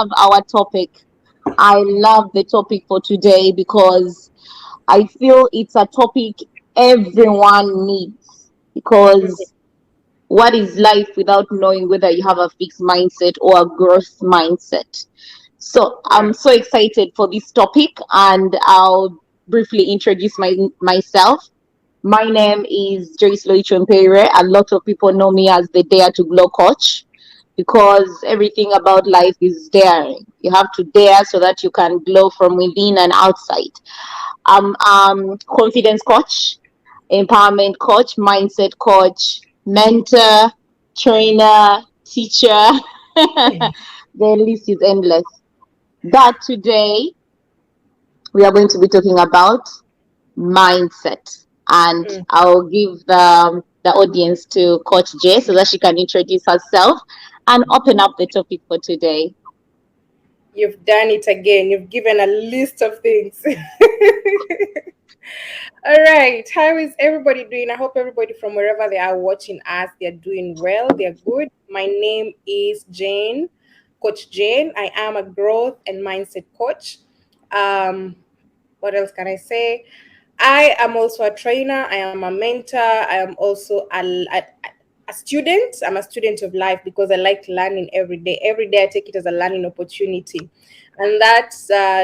love our topic. I love the topic for today because I feel it's a topic everyone needs. Because what is life without knowing whether you have a fixed mindset or a growth mindset? So I'm so excited for this topic, and I'll briefly introduce myself. My name is Joyceloyk. A lot of people know me as the Dare to Glow coach because everything about life is daring. You have to dare so that you can glow from within and outside. I'm confidence coach, empowerment coach, mindset coach, mentor, trainer, teacher. The list is endless. But today we are going to be talking about mindset, and I'll give the audience to Coach J so that she can introduce herself and open up the topic for today. You've done it again. You've given a list of things. All right. How is everybody doing? I hope everybody from wherever they are watching us, they're doing well. They're good. My name is Jane, Coach Jane. I am a growth and mindset coach. What else can I say? I am also a trainer. I am a mentor. I am also a student. I'm a student of life because I like learning every day. Every day I take it as a learning opportunity. And that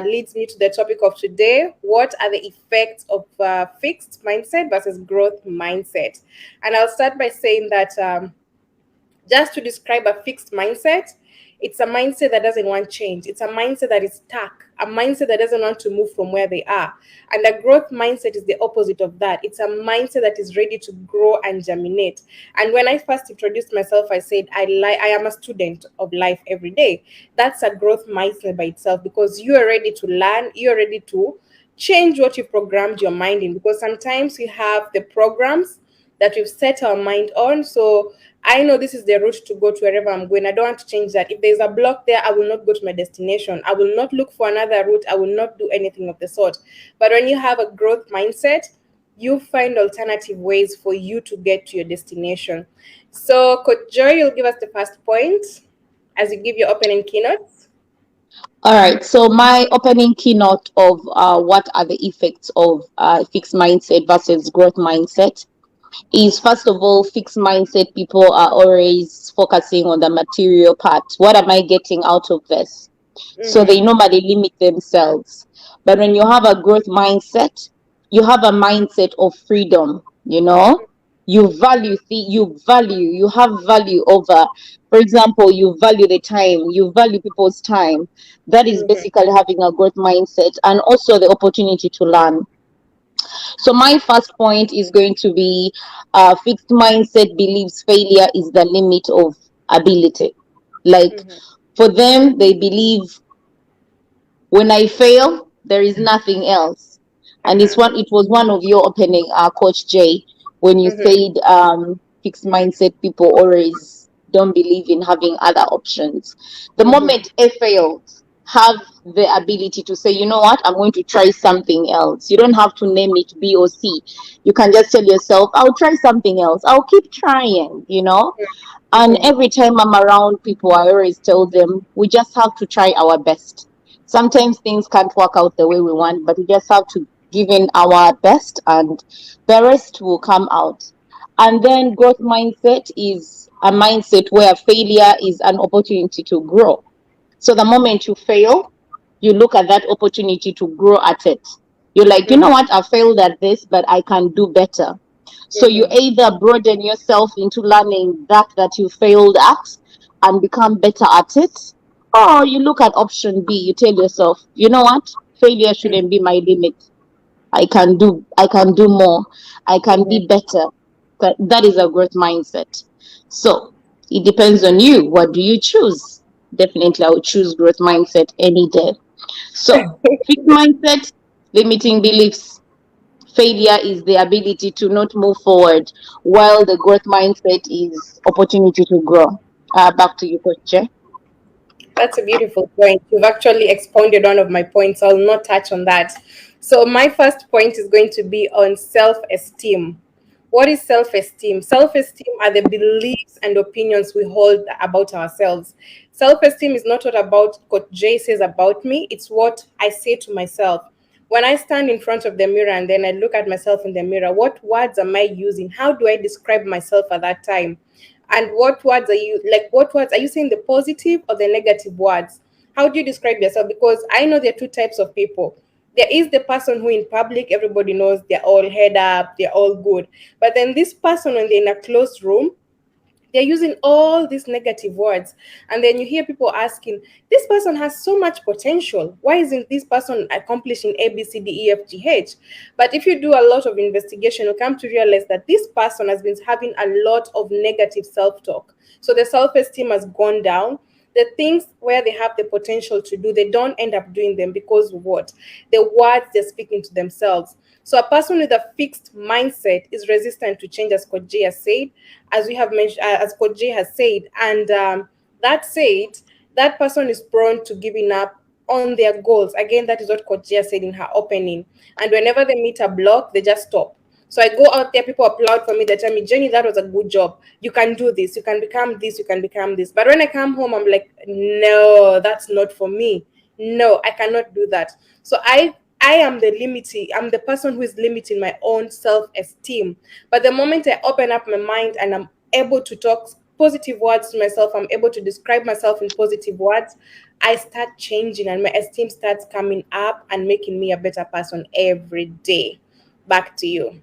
leads me to the topic of today. What are the effects of fixed mindset versus growth mindset? And I'll start by saying that just to describe a fixed mindset, it's a mindset that doesn't want change. It's a mindset that is stuck, a mindset that doesn't want to move from where they are. And a growth mindset is the opposite of that. It's a mindset that is ready to grow and germinate. And when I first introduced myself, I said I am a student of life every day. That's a growth mindset by itself because you are ready to learn, you're ready to change what you've programmed your mind in. Because sometimes we have the programs that we've set our mind on. So I know this is the route to go to wherever I'm going. I don't want to change that. If there's a block there, I will not go to my destination. I will not look for another route. I will not do anything of the sort. But when you have a growth mindset, you find alternative ways for you to get to your destination. So, Coach Joy, you'll give us the first point as you give your opening keynotes. All right. So my opening keynote of what are the effects of fixed mindset versus growth mindset is, first of all, fixed mindset people are always focusing on the material part. What am I getting out of this? So they normally limit themselves. But when you have a growth mindset, you have a mindset of freedom, you know? You have value over, for example, you value the time, you value people's time. That is basically having a growth mindset, and also the opportunity to learn. So my first point is going to be fixed mindset believes failure is the limit of ability. Like for them, they believe when I fail, there is nothing else. And it was one of your opening, Coach Jay, when you said fixed mindset people always don't believe in having other options. The moment A fails, have the ability to say, you know what, I'm going to try something else. You don't have to name it B or C. You can just tell yourself, I'll try something else. I'll keep trying, you know. And every time I'm around people, I always tell them, we just have to try our best. Sometimes things can't work out the way we want, but we just have to give in our best, and the rest will come out. And then growth mindset is a mindset where failure is an opportunity to grow. So the moment you fail, you look at that opportunity to grow at it. You're like, you know what, I failed at this, but I can do better. So you either broaden yourself into learning that you failed at and become better at it, or you look at option B. You tell yourself, you know what, failure shouldn't be my limit. I can do more. I can be better. That is a growth mindset. So it depends on you. What do you choose? Definitely, I would choose growth mindset any day. So fixed mindset, limiting beliefs. Failure is the ability to not move forward, while the growth mindset is opportunity to grow. Back to you, Coach Jay. That's a beautiful point. You've actually expounded one of my points. I'll not touch on that. So, my first point is going to be on self esteem. What is self esteem? Self esteem are the beliefs and opinions we hold about ourselves. Self-esteem is not what about what Jay says about me, it's what I say to myself. When I stand in front of the mirror and then I look at myself in the mirror, what words am I using? How do I describe myself at that time? And what words are you like? What words are you saying, the positive or the negative words? How do you describe yourself? Because I know there are two types of people. There is the person who in public everybody knows they're all head up, they're all good. But then this person when they're in a closed room, they're using all these negative words. And then you hear people asking, this person has so much potential. Why isn't this person accomplishing A, B, C, D, E, F, G, H? But if you do a lot of investigation, you come to realize that this person has been having a lot of negative self talk. So the self esteem has gone down. The things where they have the potential to do, they don't end up doing them because of what? The words they're speaking to themselves. So a person with a fixed mindset is resistant to change, as Coach J has said, as we have mentioned, as Coach J has said, and that said, that person is prone to giving up on their goals. Again, that is what Coach J said in her opening. And whenever they meet a block, they just stop. So I go out there, people applaud for me. They tell me, Jenny, that was a good job. You can do this. You can become this. You can become this. But when I come home, I'm like, no, that's not for me. No, I cannot do that. So I am the limiting. I'm the person who is limiting my own self-esteem. But the moment I open up my mind and I'm able to talk positive words to myself, I'm able to describe myself in positive words, I start changing and my esteem starts coming up and making me a better person every day. Back to you.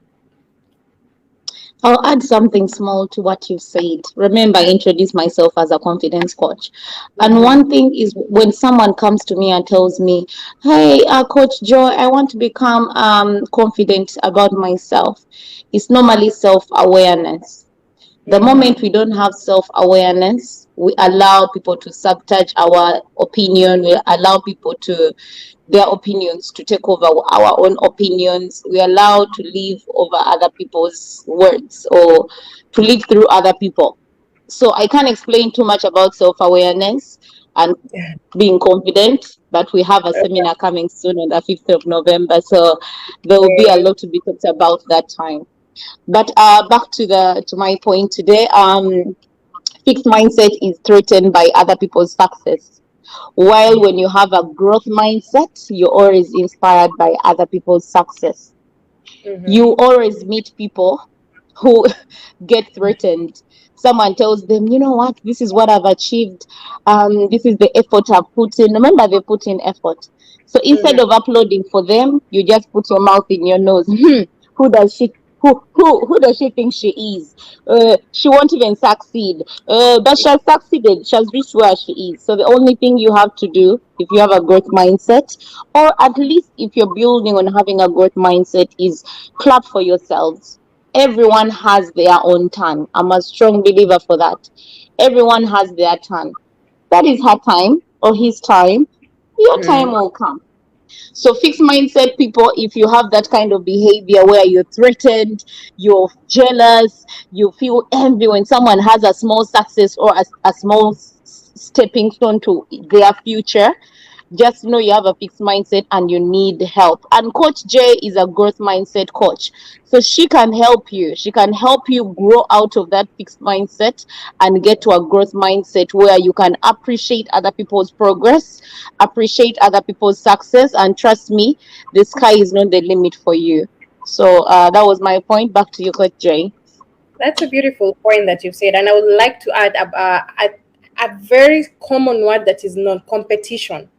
I'll add something small to what you've said. Remember, I introduced myself as a confidence coach. And Mm-hmm. one thing is when someone comes to me and tells me, hey, Coach Joy, I want to become confident about myself, it's normally self awareness. The Mm-hmm. moment we don't have self awareness, we allow people to sabotage our opinion, we allow people to their opinions to take over our own opinions. We allow to live over other people's words or to live through other people. So I can't explain too much about self awareness and being confident, but we have a seminar coming soon on the 5th of November. So there will be a Yes. lot to be talked about that time. But back to my point today. Fixed mindset is threatened by other people's success. While when you have a growth mindset, you're always inspired by other people's success. Mm-hmm. You always meet people who get threatened. Someone tells them, you know what, this is what I've achieved. This is the effort I've put in. Remember, they put in effort. So instead of uploading for them, you just put your mouth in your nose. Who does she? Who does she think she is? She won't even succeed. But she has succeeded. She has reached where she is. So the only thing you have to do, if you have a growth mindset, or at least if you're building on having a growth mindset, is clap for yourselves. Everyone has their own turn. I'm a strong believer for that. Everyone has their turn. That is her time or his time. Your time Mm-hmm. will come. So fixed mindset people, if you have that kind of behavior where you're threatened, you're jealous, you feel envy when someone has a small success or a small stepping stone to their future, just know you have a fixed mindset and you need help. And Coach J is a growth mindset coach. So she can help you. She can help you grow out of that fixed mindset and get to a growth mindset where you can appreciate other people's progress, appreciate other people's success, and trust me, the sky is not the limit for you. So that was my point. Back to you, Coach J. That's a beautiful point that you've said. And I would like to add a very common word that is non competition.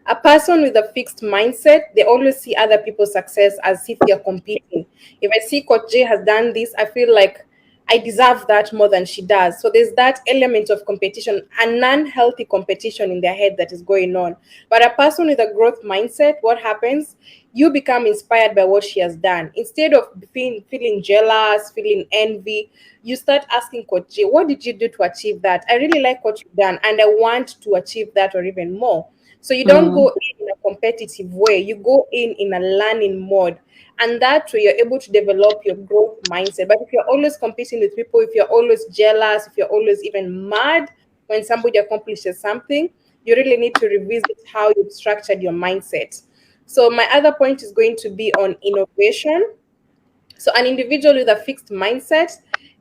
A person with a fixed mindset, they always see other people's success as if they're competing. If I see Coach J has done this, I feel like I deserve that more than she does. So there's that element of competition, a non-healthy competition in their head that is going on. But a person with a growth mindset, what happens? You become inspired by what she has done. Instead of feeling jealous, feeling envy, you start asking Coach J, what did you do to achieve that? I really like what you've done and I want to achieve that or even more. So you don't Mm, go in a competitive way. You go in a learning mode, and that way you're able to develop your growth mindset. But if you're always competing with people, if you're always jealous, if you're always even mad when somebody accomplishes something, you really need to revisit how you've structured your mindset. So my other point is going to be on innovation. So an individual with a fixed mindset,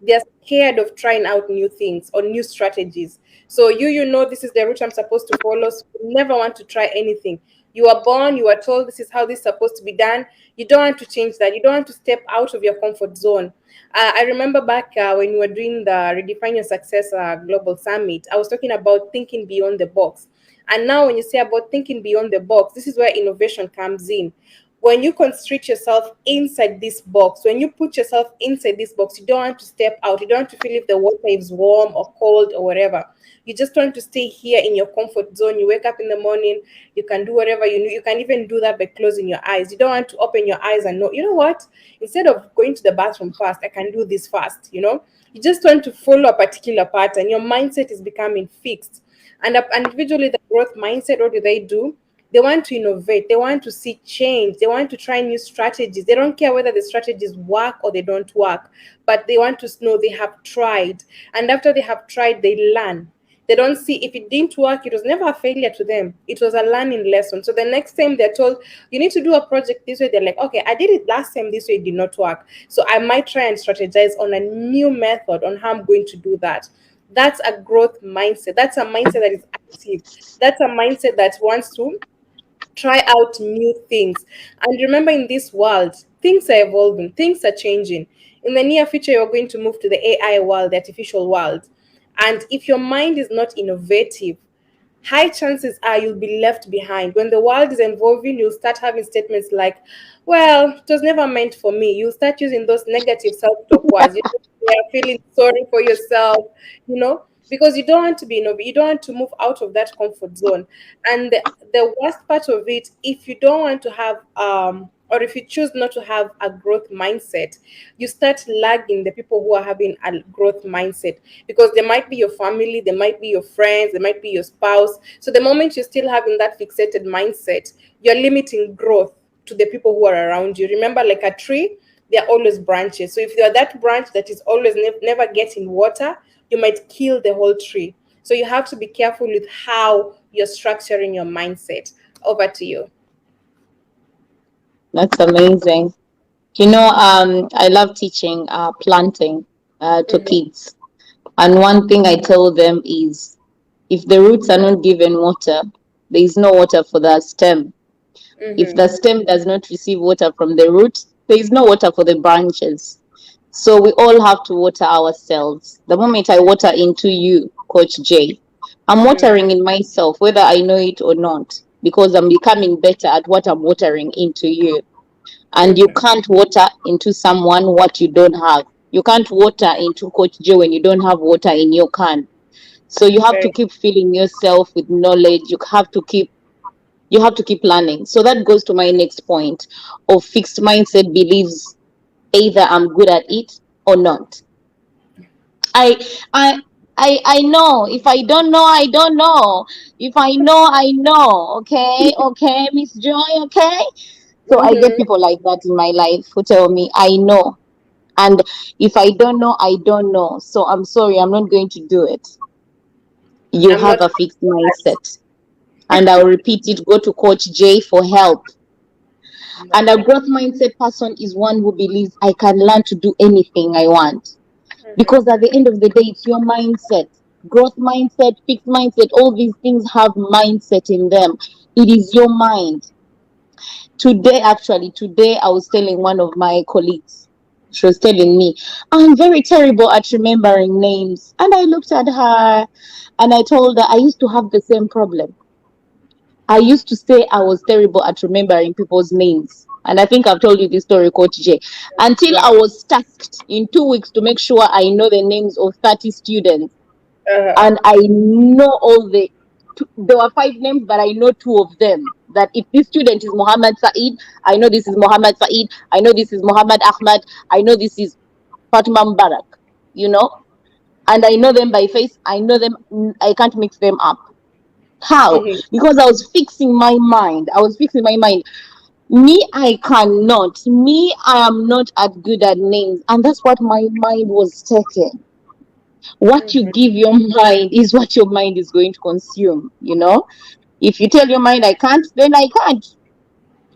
They're scared of trying out new things or new strategies. So you know this is the route I'm supposed to follow. So you never want to try anything. You are born, you are told this is how this is supposed to be done. You don't want to change that. You don't want to step out of your comfort zone. I remember back when we were doing the Redefine Your Success Global Summit, I was talking about thinking beyond the box. And now, when you say about thinking beyond the box, this is where innovation comes in. When you constrict yourself inside this box, when you put yourself inside this box, you don't want to step out. You don't want to feel if the water is warm or cold or whatever. You just want to stay here in your comfort zone. You wake up in the morning, you can do whatever you know. You can even do that by closing your eyes. You don't want to open your eyes and know, you know what? Instead of going to the bathroom fast, I can do this fast, you know? You just want to follow a particular pattern. Your mindset is becoming fixed. And individually, the growth mindset, what do they do? They want to innovate. They want to see change. They want to try new strategies. They don't care whether the strategies work or they don't work, but they want to know they have tried. And after they have tried, they learn. They don't see if it didn't work, it was never a failure to them. It was a learning lesson. So the next time they're told, you need to do a project this way, they're like, okay, I did it last time this way, it did not work. So I might try and strategize on a new method on how I'm going to do that. That's a growth mindset. That's a mindset that is active. That's a mindset that wants to try out new things. And remember, in this world, things are evolving, things are changing. In the near future, you're going to move to the AI world, the artificial world. And if your mind is not innovative, high chances are you'll be left behind. When the world is evolving, you'll start having statements like, well, it was never meant for me. You'll start using those negative self-talk words. You're feeling sorry for yourself, you know, because you don't want to be innovative. You don't want to move out of that comfort zone. And the worst part of it, if you don't want to have or if you choose not to have a growth mindset, you start lagging the people who are having a growth mindset, because they might be your family, they might be your friends, they might be your spouse. So the moment you're still having that fixated mindset, you're limiting growth to the people who are around you. Remember, like a tree, there are always branches. So if you're that branch that is always never getting water, you might kill the whole tree. So you have to be careful with how you're structuring your mindset. Over to you. That's amazing. I love teaching planting to Mm-hmm, kids. And one thing I tell them is if the roots are not given water, there is no water for the stem. If the mm-hmm, stem does not receive water from the root, there is no water for the branches. So we all have to water ourselves. The moment I water into you, Coach Jay, I'm watering in myself, whether I know it or not, because I'm becoming better at what I'm watering into you. And you mm-hmm. can't water into someone what you don't have. You can't water into Coach Jay when you don't have water in your can. So you have to Very. keep filling yourself with knowledge. You have to keep learning. So that goes to my next point of fixed mindset beliefs, either I'm good at it or not. I I I know. If I don't know, I don't know. If I know, I know. Okay, okay, Miss Joy, okay? So I get Mm-hmm. people like that in my life who tell me I know. And if I don't know, I don't know. So I'm sorry, I'm not going to do it. You I'm have not a fixed mindset. And I'll repeat it, go to Coach J for help. And a okay. growth mindset person is one who believes I can learn to do anything I want. Because at the end of the day, it's your mindset. Growth mindset, fixed mindset, all these things have mindset in them. It is your mind. Today, I was telling one of my colleagues, she was telling me, I'm very terrible at remembering names. And I looked at her and I told her I used to have the same problem. I used to say I was terrible at remembering people's names. And I think I've told you this story, Coach J. Until I Yeah. was tasked in 2 weeks to make sure I know the names of 30 students. Uh, And I know there were 5 names, but I know two of them. That if this student is Muhammad Saeed, I know this is Muhammad Saeed. I know this is Muhammad Ahmad. I know this is Fatima Mubarak, you know? And I know them by face. I know them. I can't mix them up. How? mm-hmm, Because I was fixing my mind. I was fixing my mind. Me, I cannot. Me, I am not as good at names. And that's what my mind was taking. What you mm-hmm, give your mind is what your mind is going to consume. If you tell your mind I can't, then I can't.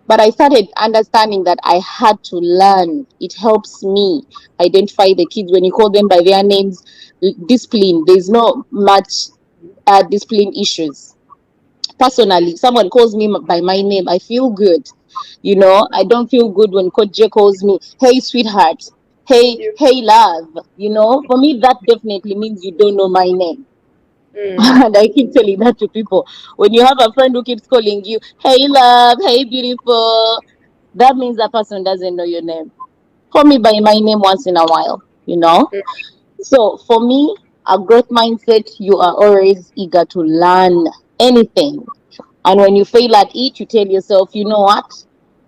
But I started understanding that I had to learn. It helps me identify the kids when you call them by their names. Discipline, there's not much discipline issues. Personally, someone calls me by my name, I feel good. I don't feel good when Coach J calls me, hey, sweetheart, hey, You. hey, love. For me, that definitely means you don't know my name. Mm. And I keep telling that to people. When you have a friend who keeps calling you, hey, love, hey, beautiful, that means that person doesn't know your name. Call me by my name once in a while. Mm. So for me, a growth mindset, you are always eager to learn anything. And when you fail at it, you tell yourself, you know what?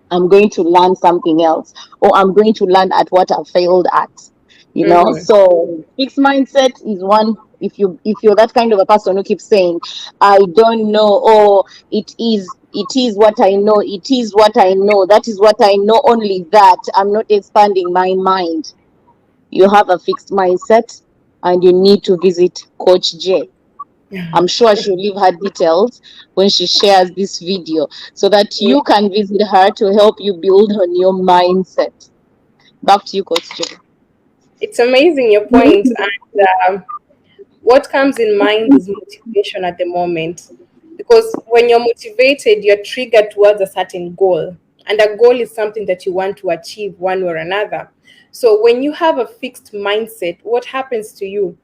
I'm going to learn something else, or I'm going to learn at what I failed at. Mm-hmm. So fixed mindset is one. If you're that kind of a person who keeps saying, I don't know, or it is what I know, it is what I know, that is what I know, only that, I'm not expanding my mind. You have a fixed mindset, and you need to visit Coach J. I'm sure she'll leave her details when she shares this video so that you can visit her to help you build on your mindset. Back to you, Coach J. It's amazing your point, and what comes in mind is motivation at the moment, because when you're motivated, you're triggered towards a certain goal, and a goal is something that you want to achieve one way or another. So when you have a fixed mindset, what happens to you?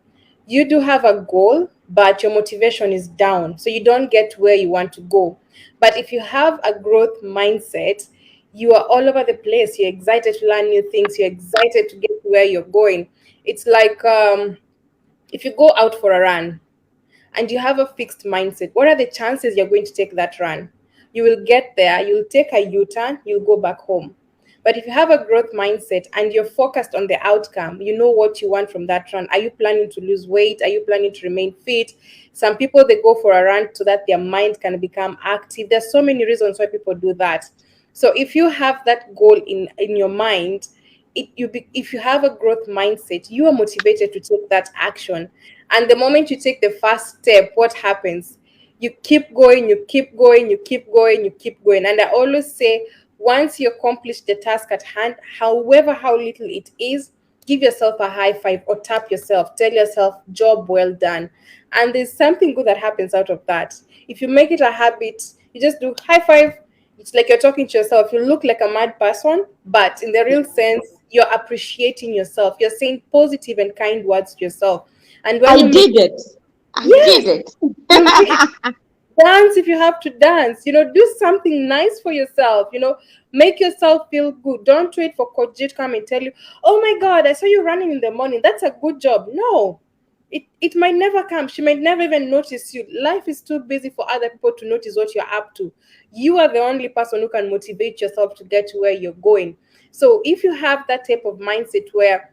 You do have a goal, but your motivation is down, so you don't get where you want to go. But if you have a growth mindset, you are all over the place. You're excited to learn new things, you're excited to get to where you're going. It's like, if you go out for a run and you have a fixed mindset, what are the chances you're going to take that run? You will get there, you'll take a U turn, you'll go back home. But if you have a growth mindset and you're focused on the outcome, you know what you want from that run. Are you planning to lose weight? Are you planning to remain fit? Some people, they go for a run so that their mind can become active. There's so many reasons why people do that. So if you have that goal in your mind, if you have a growth mindset, you are motivated to take that action. And the moment you take the first step, what happens? You keep going, you keep going, you keep going, you keep going. And I always say, once you accomplish the task at hand, however how little it is, give yourself a high five or tap yourself, tell yourself, job well done. And there's something good that happens out of that. If you make it a habit, you just do high five. It's like you're talking to yourself. You look like a mad person, but in the real sense, you're appreciating yourself. You're saying positive and kind words to yourself. And when I you make, did it. I yes, did it. you dance if you have to dance, do something nice for yourself, make yourself feel good. Don't wait for Coach J to come and tell you, oh my God, I saw you running in the morning, that's a good job. No, it might never come. She might never even notice you. Life is too busy for other people to notice what you're up to. You are the only person who can motivate yourself to get to where you're going. So if you have that type of mindset where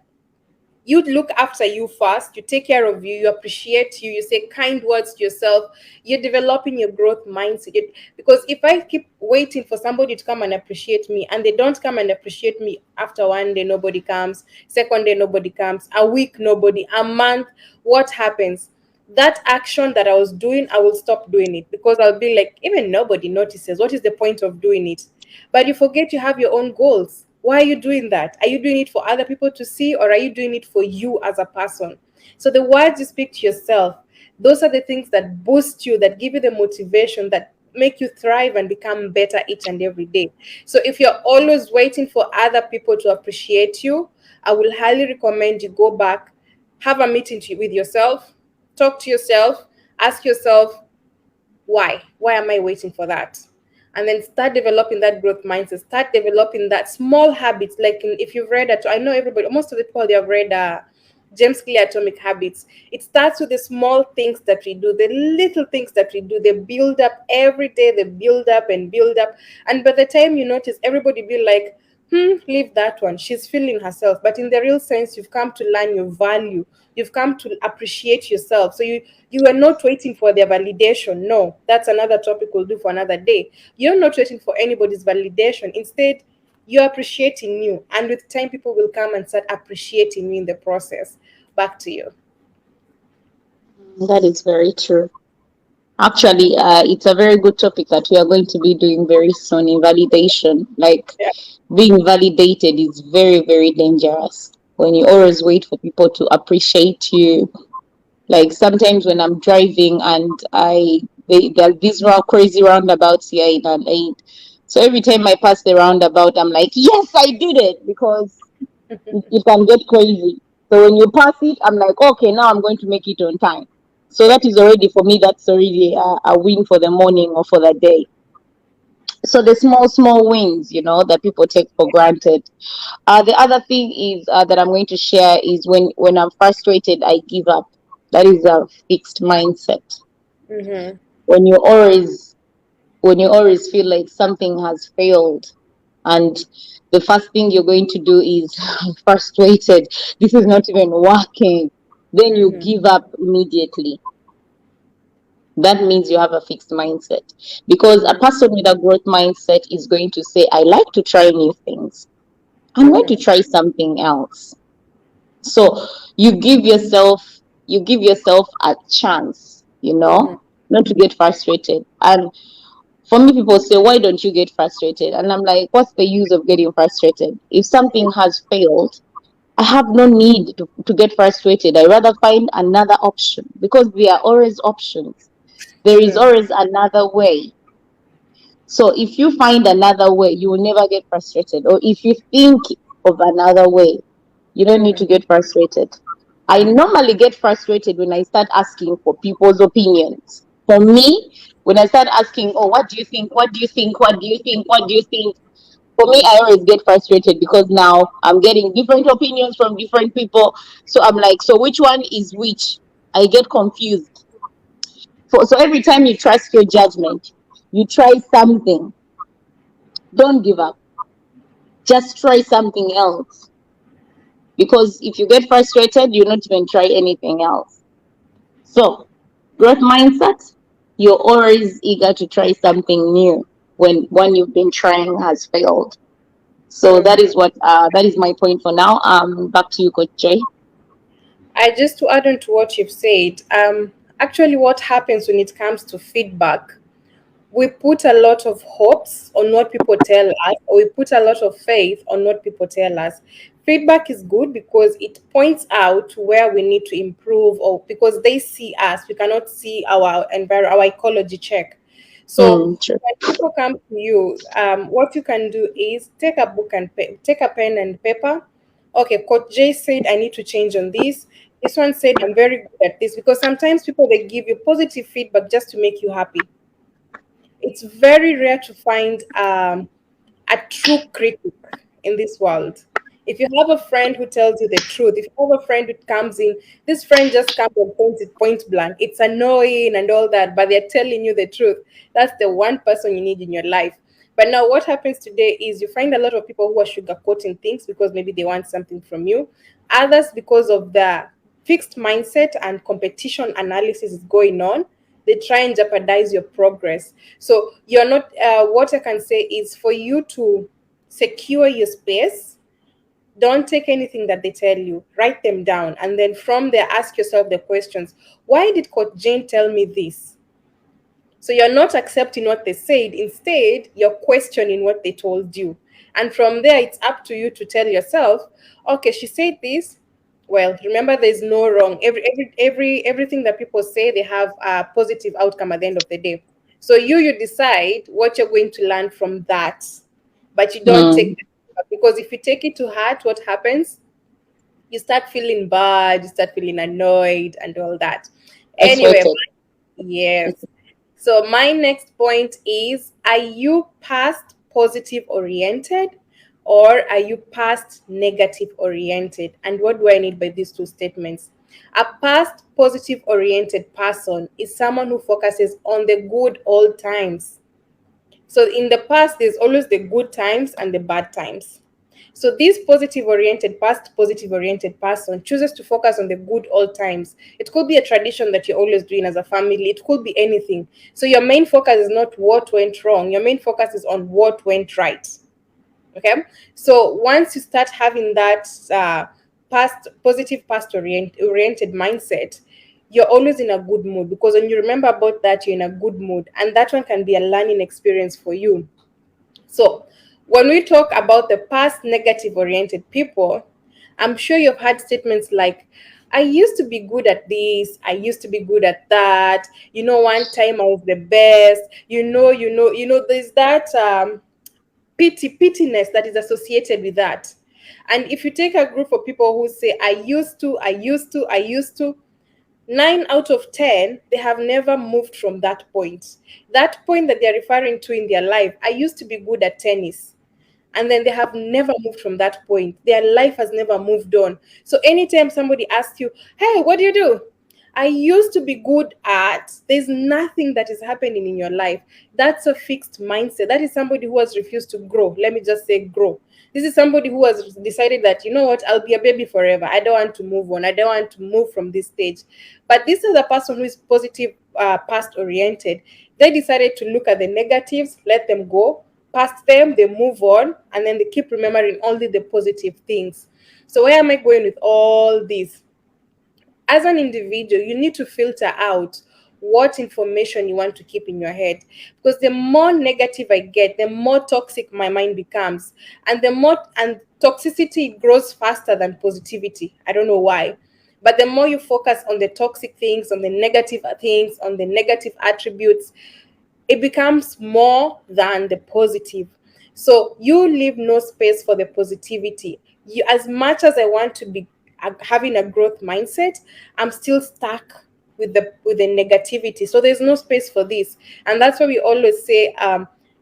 you look after you first, you take care of you, you appreciate you, you say kind words to yourself, you're developing your growth mindset. Because if I keep waiting for somebody to come and appreciate me, and they don't come and appreciate me, after one day nobody comes, second day nobody comes, a week nobody, a month, what happens? That action that I was doing, I will stop doing it, because I'll be like, even nobody notices, what is the point of doing it? But you forget you have your own goals. Why are you doing that? Are you doing it for other people to see, or are you doing it for you as a person? So the words you speak to yourself, those are the things that boost you, that give you the motivation, that make you thrive and become better each and every day. So if you're always waiting for other people to appreciate you, I will highly recommend you go back, have a meeting with yourself, talk to yourself, ask yourself, why am I waiting for that? And then start developing that growth mindset, start developing that small habits. Like, if you've read it, I know everybody, most of the people, they have read James Clear Atomic Habits. It starts with the small things that we do, the little things that we do. They build up every day, they build up and build up. And by the time you notice, everybody be like, leave that one, she's feeling herself. But in the real sense, you've come to learn your value, you've come to appreciate yourself. So you are not waiting for their validation. No, that's another topic we'll do for another day. You're not waiting for anybody's validation. Instead, you're appreciating you, and with time people will come and start appreciating you in the process. Back to you. That is very true. Actually, it's a very good topic that we are going to be doing very soon in validation. Like, Yeah. being validated is very, very dangerous when you always wait for people to appreciate you. Like, sometimes when I'm driving and there are these crazy roundabouts here in LA. So every time I pass the roundabout, I'm like, yes, I did it, because it can get crazy. So when you pass it, I'm like, okay, now I'm going to make it on time. So that is already, for me, that's already a win for the morning or for the day. So the small wins, that people take for granted. The other thing is, that I'm going to share, is when I'm frustrated, I give up. That is a fixed mindset. Mm-hmm. When you always when you always feel like something has failed, and the first thing you're going to do is, I'm frustrated, this is not even working, then you Mm-hmm. give up immediately. That means you have a fixed mindset, because a Mm-hmm. person with a growth mindset is going to say, I like to try new things, I'm going to Mm-hmm. try something else. So you give yourself you give yourself a chance, Mm-hmm. not to get frustrated. And for me, people say, why don't you get frustrated? And I'm like, what's the use of getting frustrated? If something has failed, I have no need to get frustrated. I rather find another option, because there are always options. There is Mm-hmm. always another way. So if you find another way, you will never get frustrated. Or if you think of another way, you don't need Mm-hmm. to get frustrated. I normally get frustrated when I start asking for people's opinions. For me, when I start asking, oh, what do you think? What do you think? What do you think? What do you think? For me, I always get frustrated, because now I'm getting different opinions from different people. So I'm like, so which one is which? I get confused. So every time you trust your judgment, you try something, don't give up. Just try something else. Because if you get frustrated, you not even try anything else. So, growth mindset, you're always eager to try something new when one you've been trying has failed. So Mm-hmm. that is my point for now. Back to you, Coach Jay. I just to add on to what you've said, actually what happens when it comes to feedback, we put a lot of hopes on what people tell us, or we put a lot of faith on what people tell us. Feedback is good because it points out where we need to improve, or because they see us, we cannot see our environment, our ecology check. So Sure. when people come to you, what you can do is take a book and take a pen and paper. Okay, Coach Jay said I need to change on this. This one said I'm very good at this, because sometimes people they give you positive feedback just to make you happy. It's very rare to find a true critic in this world. If you have a friend who tells you the truth, if you have a friend who comes in, this friend just comes and points it point blank. It's annoying and all that, but they're telling you the truth. That's the one person you need in your life. But now, what happens today is you find a lot of people who are sugarcoating things because maybe they want something from you. Others, because of the fixed mindset and competition analysis is going on, they try and jeopardize your progress. So you're not, what I can say is for you to secure your space, don't take anything that they tell you, write them down, and then from there ask yourself the questions. Why did Coach Jane tell me this? So you're not accepting what they said. Instead, you're questioning what they told you. And from there, it's up to you to tell yourself, okay, she said this. Well, remember, there's no wrong. Everything that people say, they have a positive outcome at the end of the day. So you decide what you're going to learn from that, but you don't take Mm, it, because if you take it to heart, what happens? You start feeling bad, you start feeling annoyed, and all that. Anyway, frustrated. yes. So my next point is, are you past positive oriented, or are you past negative oriented? And what do I need by these two statements? A past positive oriented person is someone who focuses on the good old times. So in the past, there's always the good times and the bad times. So this past positive oriented person chooses to focus on the good old times. It could be a tradition that you're always doing as a family. It could be anything. So your main focus is not what went wrong. Your main focus is on what went right. Okay. So once you start having that past positive past oriented mindset, you're always in a good mood, because when you remember about that, you're in a good mood, and that one can be a learning experience for you. So, when we talk about the past negative oriented people, I'm sure you've had statements like, I used to be good at this, I used to be good at that, one time I was the best, there's that pittiness that is associated with that. And if you take a group of people who say, I used to, 9 out of 10, they have never moved from that point. That point that they're referring to in their life, I used to be good at tennis, and then they have never moved from that point. Their life has never moved on. So anytime somebody asks you, hey, what do you do? I used to be good at, there's nothing that is happening in your life. That's a fixed mindset. That is somebody who has refused to grow. Let me just say grow. This is somebody who has decided that, you know what, I'll be a baby forever. I don't want to move on. I don't want to move from this stage. But this is a person who is positive, past oriented. They decided to look at the negatives, let them go, past them, they move on, and then they keep remembering only the positive things. So, where am I going with all this? As an individual, you need to filter out what information you want to keep in your head, because the more negative I get, the more toxic my mind becomes, and the more, and toxicity grows faster than positivity. I don't know why, but the more you focus on the toxic things, on the negative things, on the negative attributes, it becomes more than the positive. So you leave no space for the positivity. You, as much as I want to be having a growth mindset, I'm still stuck with the negativity. So there's no space for this, and that's why we always say,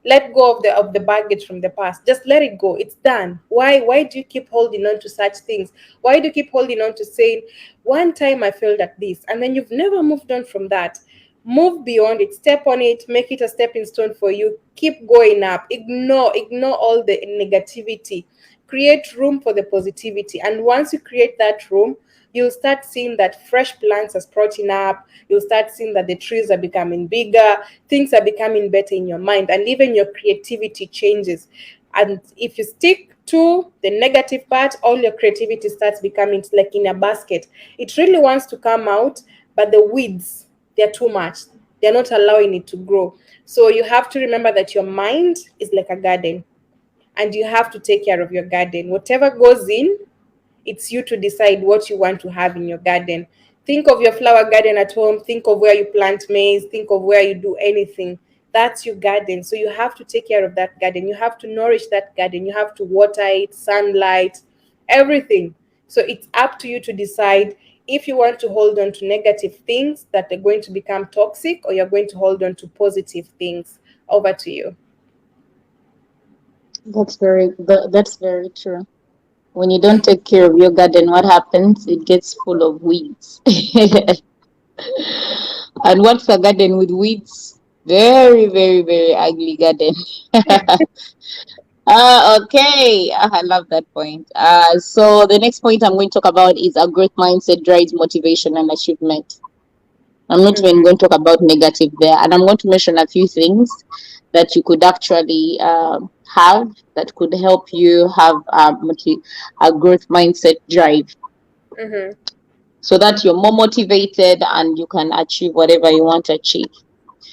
let go of the baggage from the past. Just let it go. It's done. Why do you keep holding on to such things? Why do you keep holding on to saying, one time I failed at this, and then you've never moved on from that? Move beyond it, step on it, make it a stepping stone for you, keep going up, ignore all the negativity, create room for the positivity. And once you create that room, you'll start seeing that fresh plants are sprouting up, you'll start seeing that the trees are becoming bigger, things are becoming better in your mind, and even your creativity changes. And if you stick to the negative part, all your creativity starts becoming like in a basket. It really wants to come out, but the weeds, they're too much. They're not allowing it to grow. So you have to remember that your mind is like a garden, and you have to take care of your garden. Whatever goes in, it's you to decide what you want to have in your garden. Think of your flower garden at home. Think of where you plant maize. Think of where you do anything. That's your garden. So you have to take care of that garden. You have to nourish that garden. You have to water it, sunlight, everything. So it's up to you to decide if you want to hold on to negative things that are going to become toxic, or you're going to hold on to positive things. Over to you. That's very true. When you don't take care of your garden, what happens? It gets full of weeds. And what's a garden with weeds? Very, very, very ugly garden. Okay. I love that point. So the next point I'm going to talk about is a growth mindset drives motivation and achievement. I'm not even going to talk about negative there, and I'm going to mention a few things that you could actually have that could help you have a growth mindset drive, Mm-hmm. so that you're more motivated and you can achieve whatever you want to achieve.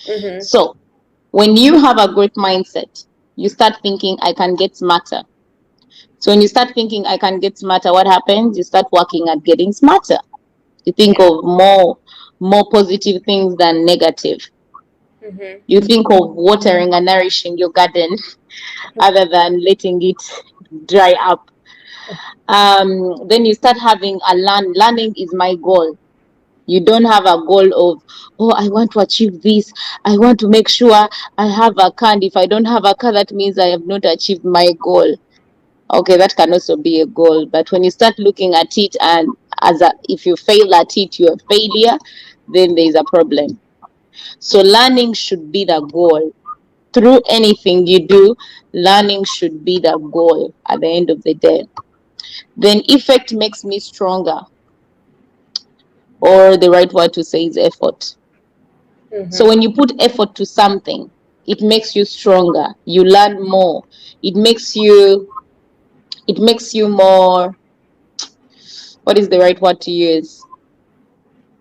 Mm-hmm. So when you have a growth mindset, you start thinking, I can get smarter. So when you start thinking, I can get smarter, what happens? You start working at getting smarter. You think Yeah. of more positive things than negative. Mm-hmm. You think of watering and nourishing your garden other than letting it dry up. Then you start having a learning is my goal. You don't have a goal of, oh, I want to achieve this, I want to make sure I have a car, and if I don't have a car, that means I have not achieved my goal. Okay, that can also be a goal, but when you start looking at it, and if you fail at it, you're a failure, then there is a problem. So learning should be the goal. Through anything you do, learning should be the goal at the end of the day. Then effect makes me stronger, or the right word to say is effort. So Mm-hmm. when you put effort to something, it makes you stronger. You learn more. It makes you more, what is the right word to use?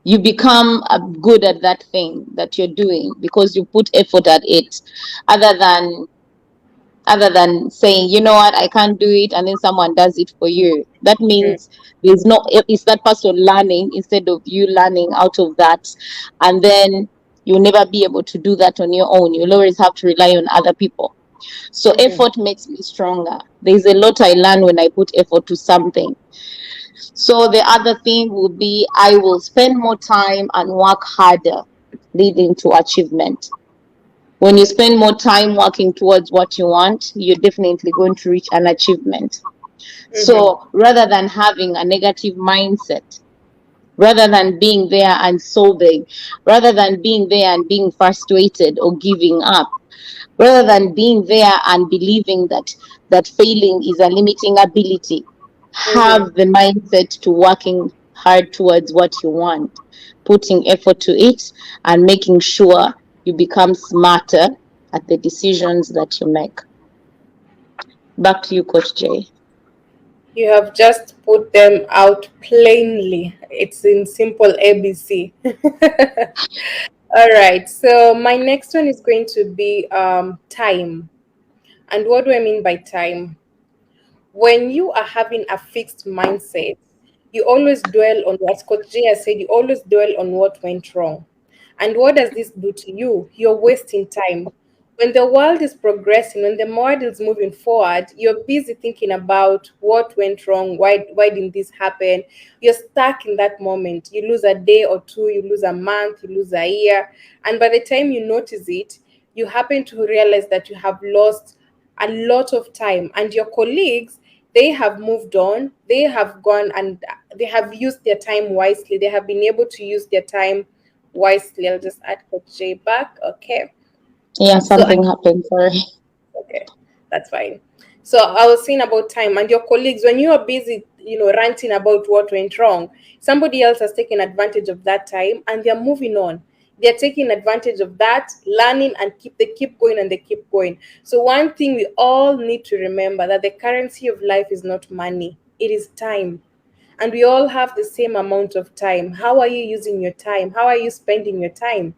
you become good at that thing that you're doing because you put effort at it, other than saying, you know what, I can't do it, and then someone does it for you. That Mm-hmm. means there's no, it's that person learning instead of you learning out of that. And then you'll never be able to do that on your own. You'll always have to rely on other people. So Mm-hmm. effort makes me stronger. There's a lot I learn when I put effort to something. So the other thing would be, I will spend more time and work harder, leading to achievement. When you spend more time working towards what you want, you're definitely going to reach an achievement. Mm-hmm. So rather than having a negative mindset, rather than being there and solving, rather than being there and being frustrated or giving up, rather than being there and believing that failing is a limiting ability, have Mm-hmm. the mindset to working hard towards what you want, putting effort to it, and making sure you become smarter at the decisions that you make. Back to you, Coach Jay. You have just put them out plainly. It's in simple ABC. All right. So my next one is going to be time. And what do I mean by time? When you are having a fixed mindset, you always dwell on what Coach Jay has said, you always dwell on what went wrong. And what does this do to you? You're wasting time. When the world is progressing, when the world is moving forward, you're busy thinking about what went wrong, why didn't this happen? You're stuck in that moment. You lose a day or two, you lose a month, you lose a year. And by the time you notice it, you happen to realize that you have lost a lot of time, and your colleagues, they have moved on, they have gone, and they have used their time wisely, they have been able to use their time wisely. I'll just add Coach J back. Okay. Yeah, So something happened. Sorry. okay, that's fine. So I was saying about time and your colleagues, when you are busy, ranting about what went wrong, somebody else has taken advantage of that time and they're moving on. They're taking advantage of that, learning, and they keep going and they keep going. So one thing we all need to remember, that the currency of life is not money, it is time. And we all have the same amount of time. How are you using your time? How are you spending your time?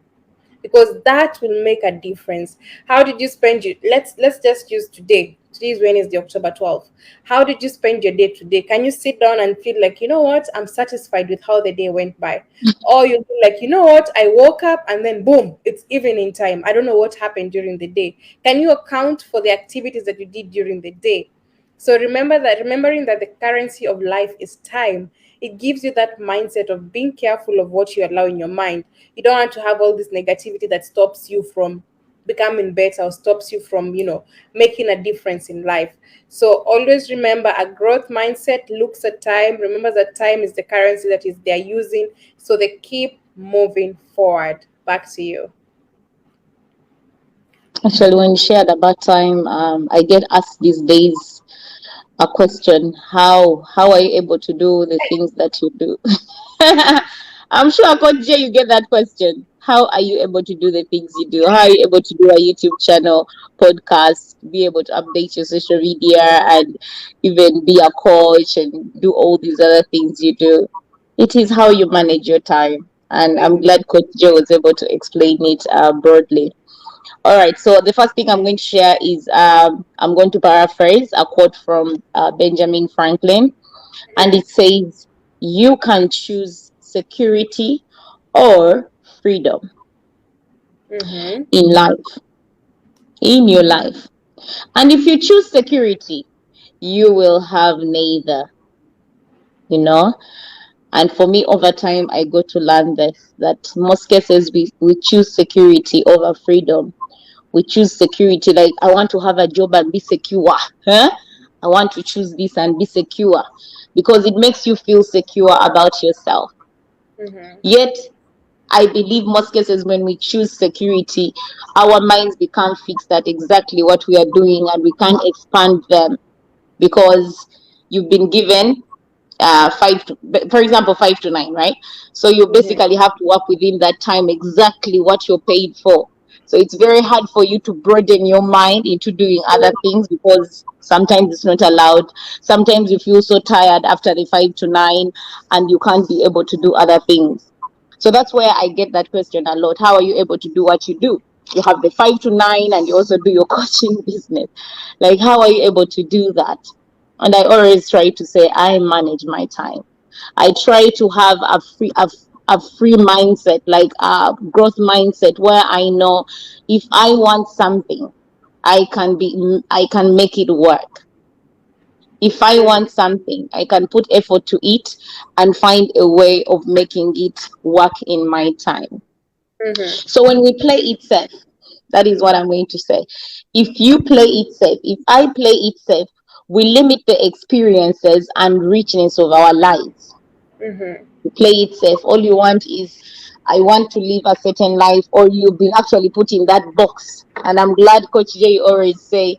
Because that will make a difference. How did you spend your, let's just use today. Today is Wednesday, October 12th. How did you spend your day today? Can you sit down and feel like, you know what, I'm satisfied with how the day went by? Or you'll be like, you know what, I woke up and then boom, it's evening time. I don't know what happened during the day. Can you account for the activities that you did during the day? So remembering that the currency of life is time, it gives you that mindset of being careful of what you allow in your mind. You don't want to have all this negativity that stops you from becoming better or stops you from, making a difference in life. So always remember, a growth mindset looks at time, remember that time is the currency that is they're using. So they keep moving forward. Back to you. Actually, when you shared about time, I get asked these days a question: how are you able to do the things that you do? I'm sure, Coach Jay, you get that question. How are you able to do the things you do? How are you able to do a YouTube channel, podcast, be able to update your social media, and even be a coach and do all these other things you do? It is how you manage your time. And I'm glad Coach Jay was able to explain it broadly. All right, so the first thing I'm going to share is, I'm going to paraphrase a quote from Benjamin Franklin, and it says, "You can choose security or freedom Mm-hmm. in life, in your life. And if you choose security, you will have neither, you know." And for me, over time, I got to learn this, that most cases we choose security over freedom. We choose security, like, I want to have a job and be secure. Huh? I want to choose this and be secure because it makes you feel secure about yourself. Mm-hmm. Yet I believe most cases when we choose security, our minds become fixed at exactly what we are doing and we can't expand them because you've been given for example, 5 to 9, right? So you Mm-hmm. basically have to work within that time exactly what you're paid for. So it's very hard for you to broaden your mind into doing other things because sometimes it's not allowed. Sometimes you feel so tired after the 5 to 9 and you can't be able to do other things. So that's where I get that question a lot. How are you able to do what you do? You have the 5 to 9 and you also do your coaching business. Like, how are you able to do that? And I always try to say, I manage my time. I try to have a free mindset, like a growth mindset, where I know if I want something, I can make it work. If I Mm-hmm. want something, I can put effort to it and find a way of making it work in my time. Mm-hmm. So when we play it safe, that is what I'm going to say. If you play it safe, if I play it safe, we limit the experiences and richness of our lives. Mm-hmm. You play it safe. All you want is, I want to live a certain life, or you've been actually put in that box. And I'm glad Coach Jay always say,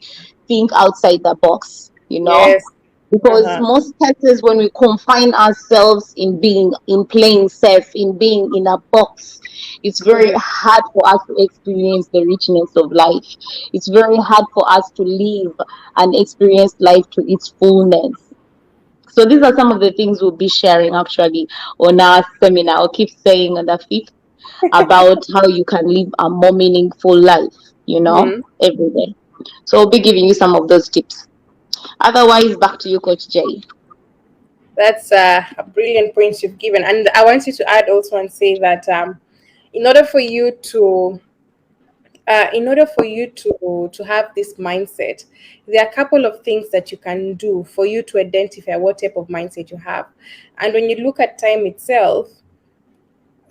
think outside the box, Yes. because Uh-huh. most cases when we confine ourselves in being in playing safe, in being in a box, it's very Mm-hmm. hard for us to experience the richness of life. It's very hard for us to live and experience life to its fullness. So these are some of the things we'll be sharing actually on our seminar. I'll keep saying on the 5th about how you can live a more meaningful life, Mm-hmm. every day. So I'll be giving you some of those tips. Otherwise, back to you, Coach Jay. That's a brilliant point you've given, and I want you to add also and say that in order for you to in order for you to have this mindset, there are a couple of things that you can do for you to identify what type of mindset you have. And when you look at time itself,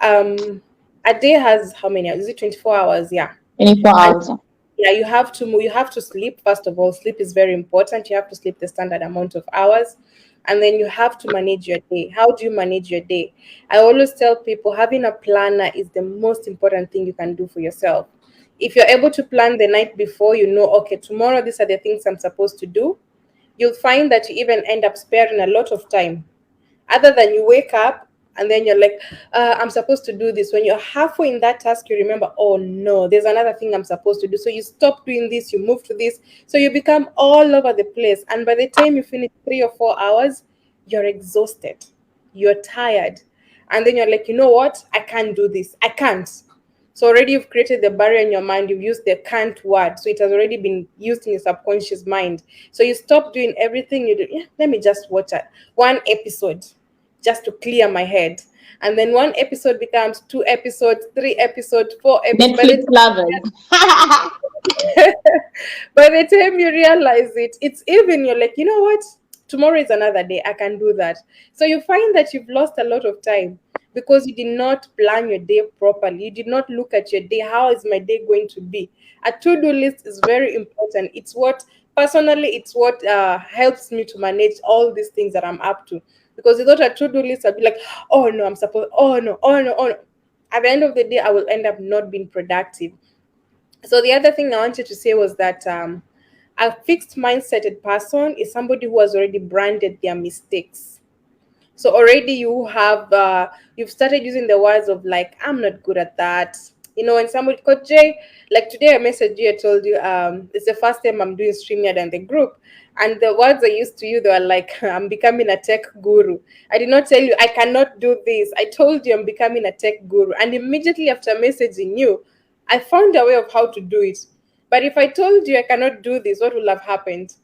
a day has how many hours? Is it 24 hours? Yeah. 24 And hours. yeah, you have to move, you have to sleep. First of all, sleep is very important. You have to sleep the standard amount of hours, and then you have to manage your day. How do you manage your day? I always tell people having a planner is the most important thing you can do for yourself. If you're able to plan the night before, you know, okay, tomorrow these are the things I'm supposed to do, you'll find that you even end up sparing a lot of time, other than you wake up and then you're like, I'm supposed to do this. When you're halfway in that task, you remember, oh no, there's another thing I'm supposed to do. So you stop doing this, you move to this. So you become all over the place. And by the time you finish 3 or 4 hours, you're exhausted, you're tired. And then you're like, you know what? I can't do this. I can't. So already you've created the barrier in your mind. You've used the can't word. So it has already been used in your subconscious mind. So you stop doing everything you do. Yeah, let me just watch one episode just to clear my head. And then one episode becomes 2 episodes, 3 episodes, 4 episodes. Netflix lovers. By the time you realize it, it's even, you're like, you know what? Tomorrow is another day. I can do that. So you find that you've lost a lot of time because you did not plan your day properly. You did not look at your day. How is my day going to be? A to-do list is very important. It's what, personally, it's what helps me to manage all these things that I'm up to. Because without a to-do list, I'll be like, oh no, I'm supposed, oh no, oh no, oh no. At the end of the day, I will end up not being productive. So the other thing I wanted to say was that a fixed mindseted person is somebody who has already branded their mistakes. So already you've started using the words of like, I'm not good at that. You know, when somebody, Coach Jay, like today I messaged you, I told you it's the first time I'm doing StreamYard and the group. And the words I used to you, they were like, I'm becoming a tech guru. I did not tell you I cannot do this. I told you I'm becoming a tech guru. And immediately after messaging you, I found a way of how to do it. But if I told you I cannot do this, what will have happened?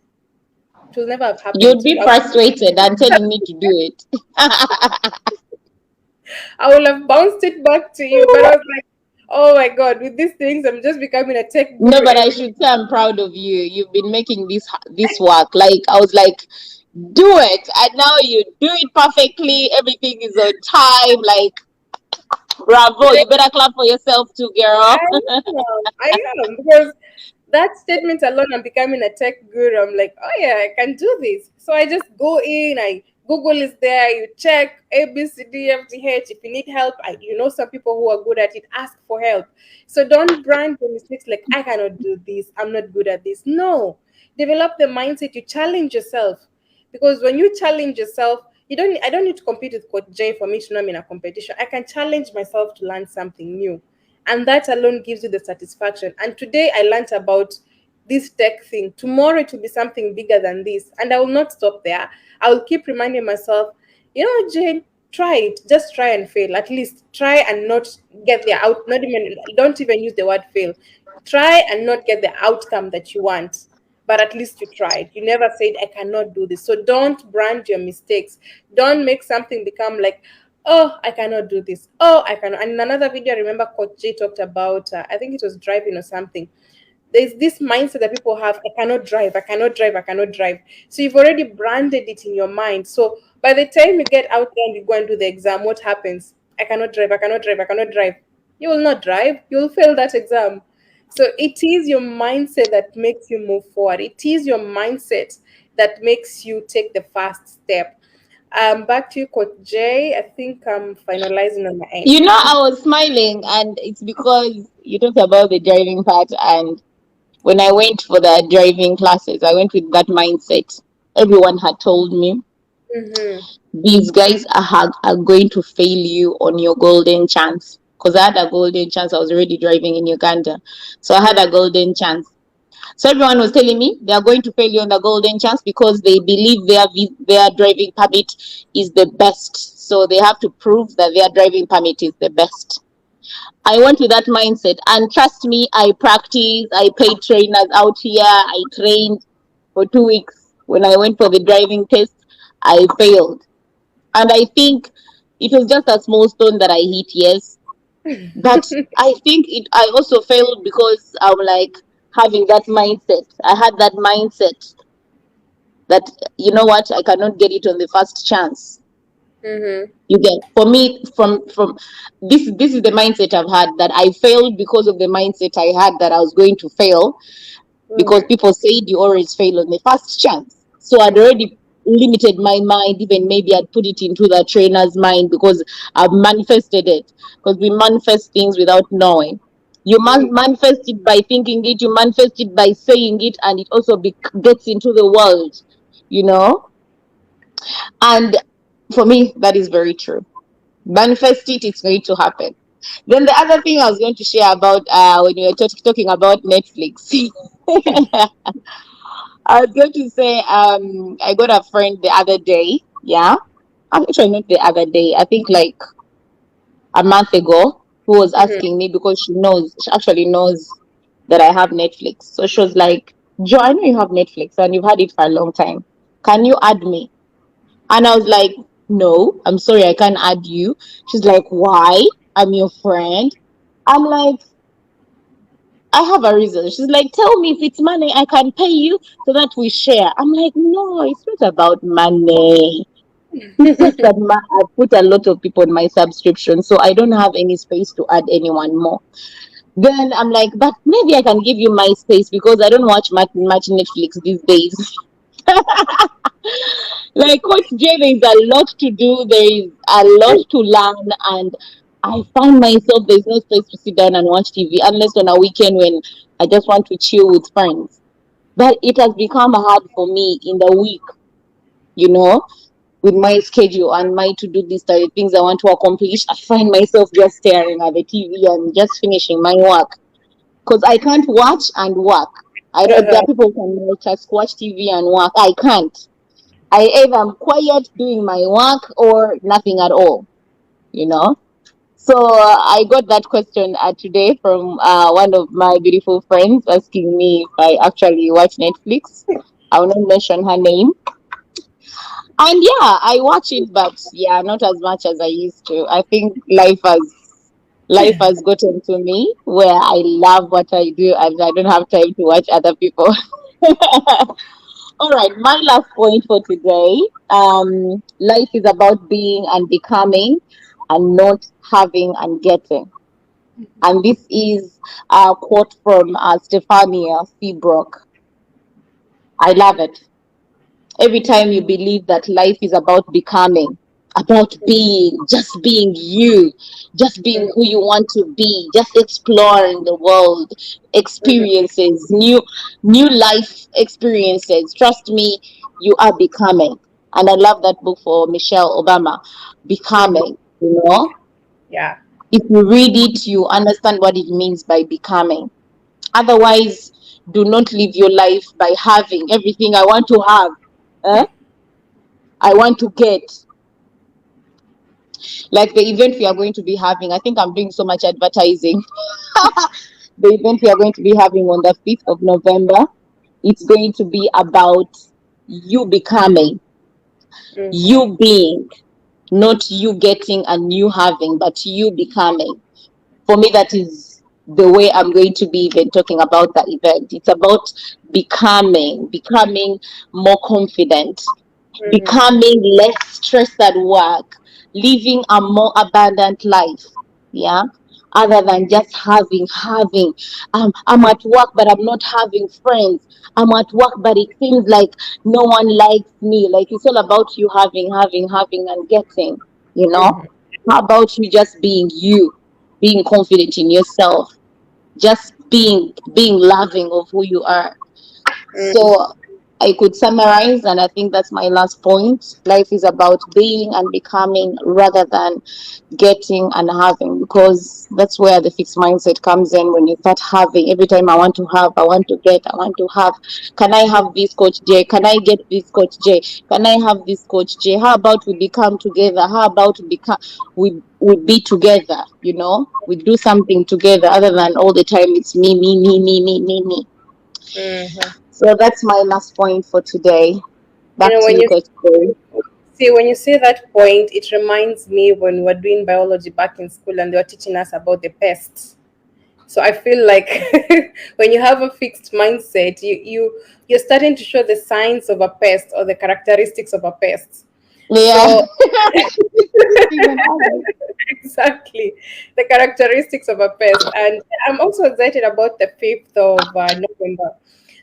It will never have happened. You'd be frustrated and telling me to do it. I will have bounced it back to you. But I was like, oh my God, with these things, I'm just becoming a tech No, guru but I every. should say I'm proud of you. You've been making this work. Like, I was like, do it, and now you do it perfectly. Everything is on time. Like, bravo! I, You better clap for yourself too, girl. I am because that statement alone, I'm becoming a tech guru. I'm like, oh yeah, I can do this. So I just go in, I Google is there, you check A, B, C, D, F, G, H. If you need help, some people who are good at it, ask for help. So don't brand your mistakes like, I cannot do this, I'm not good at this. No. Develop the mindset, you challenge yourself. Because when you challenge yourself, I don't need to compete with Coach Jay for me to know I'm in a competition. I can challenge myself to learn something new. And that alone gives you the satisfaction. And today I learned about this tech thing. Tomorrow it will be something bigger than this. And I will not stop there. I will keep reminding myself, Jane, try it. Just try and fail. At least try and not get the out. Not even, don't even use the word fail. Try and not get the outcome that you want, but at least you tried. You never said I cannot do this. So don't brand your mistakes. Don't make something become like, oh, I cannot do this. Oh, I cannot. And in another video, I remember Coach J talked about, I think it was driving or something. There's this mindset that people have: I cannot drive, I cannot drive, I cannot drive. So you've already branded it in your mind. So by the time you get out there and you go and do the exam, what happens? I cannot drive, I cannot drive, I cannot drive. You will not drive, you'll fail that exam. So it is your mindset that makes you move forward. It is your mindset that makes you take the first step. Back to you, Coach Jay. I think I'm finalizing on my end. I was smiling, and it's because you talked about the driving part. And when I went for the driving classes, I went with that mindset. Everyone had told me Mm-hmm. these guys are going to fail you on your golden chance. Because I had a golden chance. I was already driving in Uganda. So I had a golden chance. So everyone was telling me they are going to fail you on the golden chance because they believe their driving permit is the best. So they have to prove that their driving permit is the best. I went with that mindset, and trust me, I practiced. I paid trainers out here. I trained for 2 weeks. When I went for the driving test, I failed, and I think it was just a small stone that I hit. Yes, but I think it. I also failed because I'm like having that mindset. I had that mindset that what, I cannot get it on the first chance. Mm-hmm. You get, for me, from this is the mindset I've had, that I failed because of the mindset I had that I was going to fail, because Mm-hmm. people said you always fail on the first chance. So I'd already limited my mind. Even maybe I'd put it into the trainer's mind because I've manifested it. Because we manifest things without knowing. You manifest it by thinking it, you manifest it by saying it, and it also gets into the world, you know? And for me, that is very true. Manifest it, it's going to happen. Then the other thing I was going to share about, when you were talking about Netflix, I was going to say, I got a friend the other day. Yeah, actually not the other day. I think like a month ago, who was Mm-hmm. asking me because she actually knows that I have Netflix. So she was like, "Joe, I know you have Netflix and you've had it for a long time. Can you add me?" And I was like, "No, I'm sorry, I can't add you." She's like, "Why? I'm your friend." I'm like, "I have a reason." She's like, "Tell me, if it's money, I can pay you so that we share." I'm like, "No, it's not about money. It's just that I put a lot of people on my subscription, so I don't have any space to add anyone more." Then I'm like, "But maybe I can give you my space because I don't watch much Netflix these days." Like Coach J, there is a lot to do, there is a lot to learn, and I find myself there's no space to sit down and watch TV unless on a weekend when I just want to chill with friends. But it has become hard for me in the week, you know, with my schedule and my to do list of the things I want to accomplish. I find myself just staring at the TV and just finishing my work because I can't watch and work. I don't. There are people who can just watch TV and work. I can't. I either am quiet doing my work or nothing at all, you know. So I got that question today from one of my beautiful friends asking me if I actually watch Netflix. I will not mention her name. And yeah, I watch it, but yeah, not as much as I used to. I think life has gotten to me where I love what I do and I don't have time to watch other people. All right, my last point for today. Life is about being and becoming, and not having and getting. And this is a quote from Stefania Seabrook. I love it. Every time you believe that life is about becoming, about being, just being you, just being who you want to be, just exploring the world, experiences, new life experiences. Trust me, you are becoming. And I love that book for Michelle Obama, Becoming. Yeah. If you read it, you understand what it means by becoming. Otherwise, do not live your life by having everything I want to have. Eh? I want to get. Like the event we are going to be having, I think I'm doing so much advertising. The event we are going to be having on the 5th of November, it's going to be about you becoming, Mm-hmm. you being, not you getting and you having, but you becoming. For me, that is the way I'm going to be even talking about the event. It's about becoming more confident, Mm-hmm. becoming less stressed at work, living a more abundant life. Yeah. Other than just having. I'm at work, but I'm not having friends. I'm at work, but it seems like no one likes me. Like it's all about you having, and getting, you know? Mm-hmm. How about you just being you, being confident in yourself, just being loving of who you are. Mm-hmm. So I could summarize, and I think that's my last point. Life is about being and becoming rather than getting and having, because that's where the fixed mindset comes in. When you start having, every time I want to have, I want to get, I want to have. Can I have this, Coach J? Can I get this, Coach J? Can I have this, Coach J? How about we become together? How about we be together? We do something together other than all the time it's me. Mm-hmm. So that's my last point for today. You Back know, to when you, you Coach J. see when you say that point, it reminds me when we were doing biology back in school and they were teaching us about the pests. So I feel like when you have a fixed mindset, you're starting to show the signs of a pest or the characteristics of a pest. Yeah. So Even others. exactly the characteristics of a pest, and I'm also excited about the 5th of November.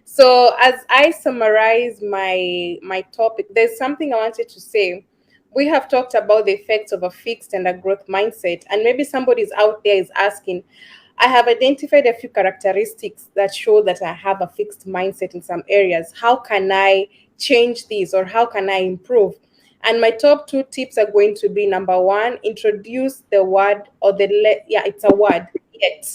So as I summarize my topic, there's something I wanted to say. We have talked about the effects of a fixed and a growth mindset, and maybe somebody's out there is asking, I have identified a few characteristics that show that I have a fixed mindset in some areas. How can I change these, or how can I improve? And my top two tips are going to be: number one, introduce the word or yeah, it's a word, yet.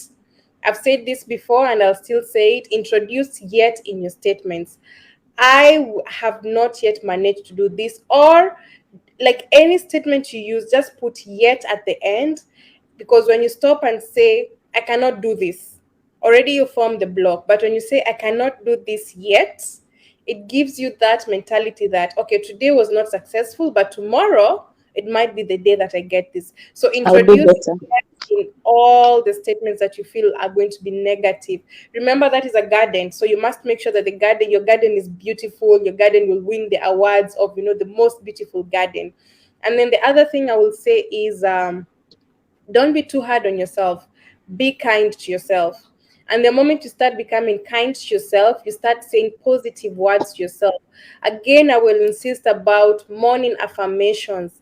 I've said this before and I'll still say it. Introduce yet in your statements. Have not yet managed to do this, or like any statement you use, just put yet at the end, because when you stop and say I cannot do this, already you form the block. But when you say I cannot do this yet, it gives you that mentality that okay, today was not successful, but tomorrow it might be the day that I get this. So I'll do introduce better. in all the statements that you feel are going to be negative. Remember, that is a garden, so you must make sure that your garden is beautiful. Your garden will win the awards of the most beautiful garden. And then the other thing I will say is, don't be too hard on yourself. Be kind to yourself. And the moment you start becoming kind to yourself, you start saying positive words to yourself. Again, I will insist about morning affirmations.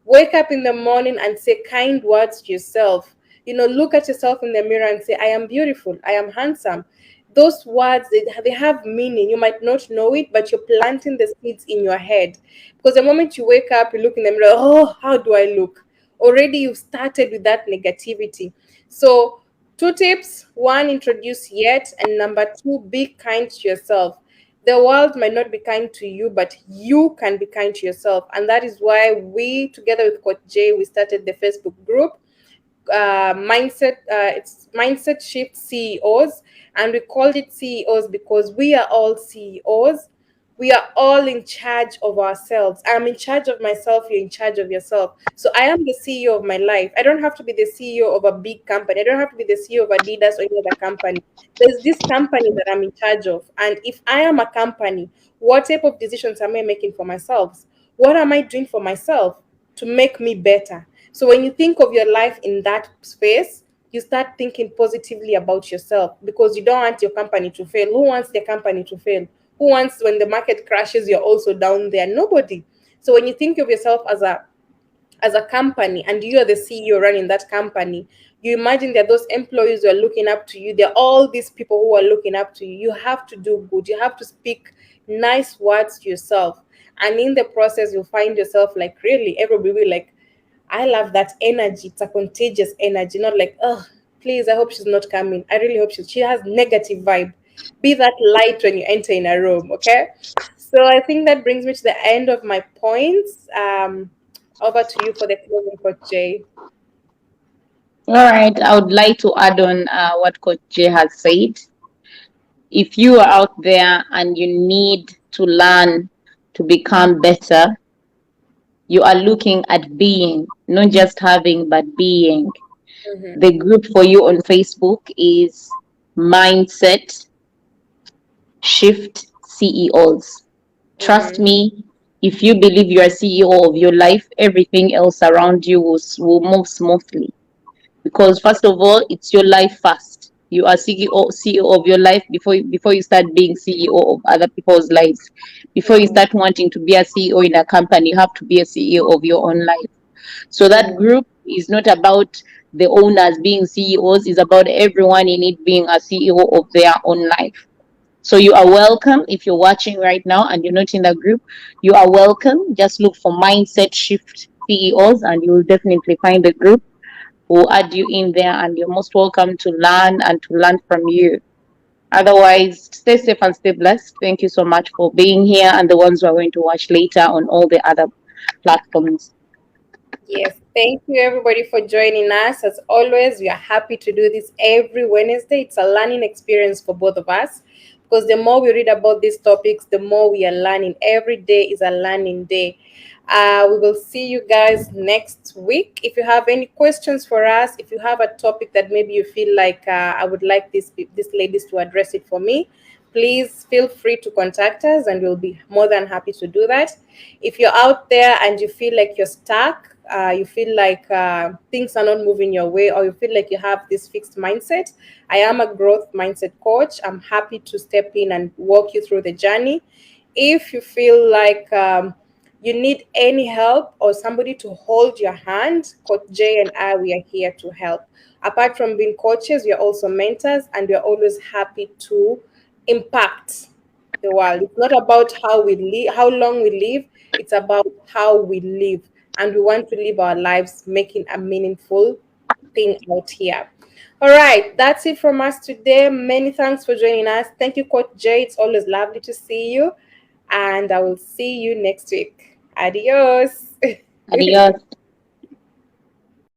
Wake up in the morning and say kind words to yourself. Look at yourself in the mirror and say, I am beautiful, I am handsome. Those words, they have meaning. You might not know it, but you're planting the seeds in your head. Because the moment you wake up, you look in the mirror, oh, how do I look? Already you've started with that negativity. So, two tips: one, introduce yet, and number two, be kind to yourself. The world might not be kind to you, but you can be kind to yourself. And that is why we, together with Coach Jay, we started the Facebook group, it's Mindset Shift CEOs. And we called it CEOs because we are all CEOs. We are all in charge of ourselves. I'm in charge of myself, you're in charge of yourself. So I am the CEO of my life. I don't have to be the CEO of a big company. I don't have to be the CEO of Adidas or any other company. There's this company that I'm in charge of, and if I am a company, what type of decisions am I making for myself? What am I doing for myself to make me better? So when you think of your life in that space, you start thinking positively about yourself, because you don't want your company to fail. Who wants their company to fail? Who wants, when the market crashes, you're also down there? Nobody. So when you think of yourself as a company and you are the CEO running that company, you imagine that those employees who are looking up to you, they're all these people who are looking up to you. You have to do good. You have to speak nice words to yourself. And in the process, you'll find yourself like, really, everybody will like, I love that energy. It's a contagious energy, not like, oh, please, I hope she's not coming. I really hope she has negative vibe. Be that light when you enter in a room, okay? So I think that brings me to the end of my points. Over to you for the closing, Coach Jay. All right, I would like to add on what Coach Jay has said. If you are out there and you need to learn to become better, you are looking at being, not just having, but being. Mm-hmm. The group for you on Facebook is Mindset Shift CEOs. Trust Mm-hmm. me, if you believe you are CEO of your life, everything else around you will move smoothly. Because first of all, it's your life first. You are CEO of your life before you start being CEO of other people's lives. Before you Mm-hmm. start wanting to be a CEO in a company, you have to be a CEO of your own life. So that Mm-hmm. group is not about the owners being CEOs, it's about everyone in it being a CEO of their own life. So you are welcome if you're watching right now and you're not in the group. You are welcome. Just look for Mindset Shift CEOs and you will definitely find the group. We'll add you in there and you're most welcome to learn and to learn from you. Otherwise, stay safe and stay blessed. Thank you so much for being here and the ones who are going to watch later on all the other platforms. Yes, thank you everybody for joining us. As always, we are happy to do this every Wednesday. It's a learning experience for both of us because the more we read about these topics, the more we are learning. Every day is a learning day. We will see you guys next week. If you have any questions for us, if you have a topic that maybe you feel like I would like this ladies to address it for me, please feel free to contact us and we'll be more than happy to do that. If you're out there and you feel like you're stuck, you feel like things are not moving your way, or you feel like you have this fixed mindset, I am a growth mindset coach. I'm happy to step in and walk you through the journey. If you feel like you need any help or somebody to hold your hand, Coach Jay and I, we are here to help. Apart from being coaches, we are also mentors, and we are always happy to impact the world. It's not about how we live, how long we live. It's about how we live, and we want to live our lives making a meaningful thing out here. All right, that's it from us today. Many thanks for joining us. Thank you, Coach Jay. It's always lovely to see you, and I will see you next week. Adios. Adios.